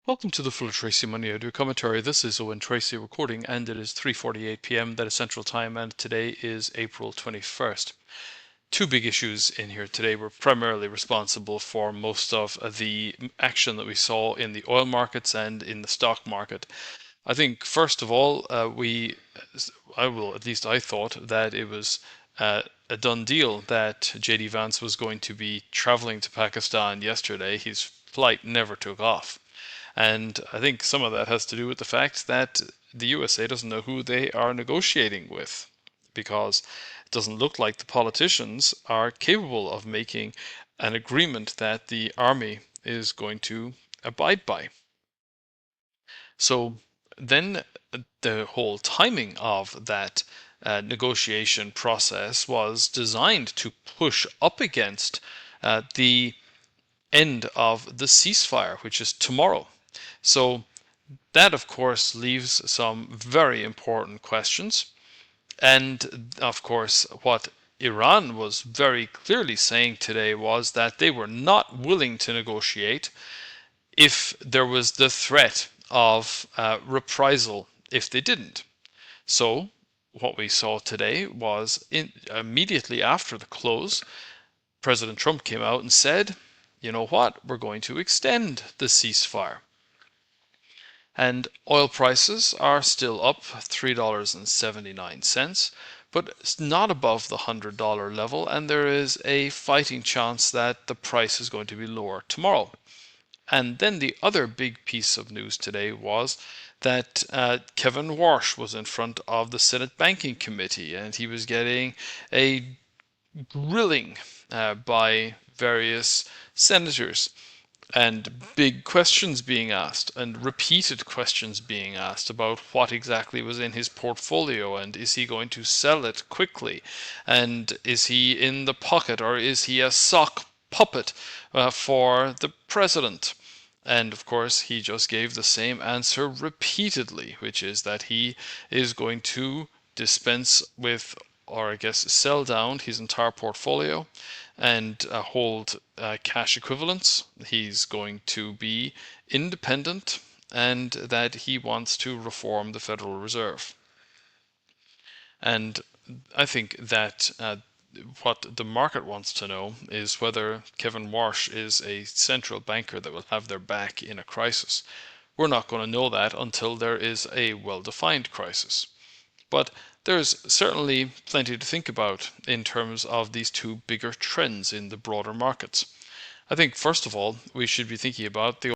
Welcome to the Full Tracy Money Audio Commentary. This is Owen Tracy recording, and it is 3:48 p.m. that is Central Time, and today is April 21st. Two big issues in here today were primarily responsible for most of the action that we saw in the oil markets and in the stock market. I think, first of all, I thought that it was a done deal that JD Vance was going to be traveling to Pakistan yesterday. His flight never took off. And I think some of that has to do with the fact that the USA doesn't know who they are negotiating with, because it doesn't look like the politicians are capable of making an agreement that the army is going to abide by. So then the whole timing of that negotiation process was designed to push up against the end of the ceasefire, which is tomorrow. So that, of course, leaves some very important questions. And, of course, what Iran was very clearly saying today was that they were not willing to negotiate if there was the threat of reprisal if they didn't. So what we saw today was immediately after the close, President Trump came out and said, you know what, we're going to extend the ceasefire. And oil prices are still up $3.79, but it's not above the $100 level, and there is a fighting chance that the price is going to be lower tomorrow. And then the other big piece of news today was that Kevin Warsh was in front of the Senate Banking Committee, and he was getting a grilling by various senators, and big questions being asked, and repeated questions being asked about what exactly was in his portfolio, and is he going to sell it quickly, and is he in the pocket, or is he a sock puppet for the president? And of course, he just gave the same answer repeatedly, which is that he is going to dispense with, or I guess sell down his entire portfolio and hold cash equivalents. He's going to be independent, and that he wants to reform the Federal Reserve. And I think that what the market wants to know is whether Kevin Warsh is a central banker that will have their back in a crisis. We're not going to know that until there is a well-defined crisis. But there's certainly plenty to think about in terms of these two bigger trends in the broader markets. I think, first of all, we should be thinking about the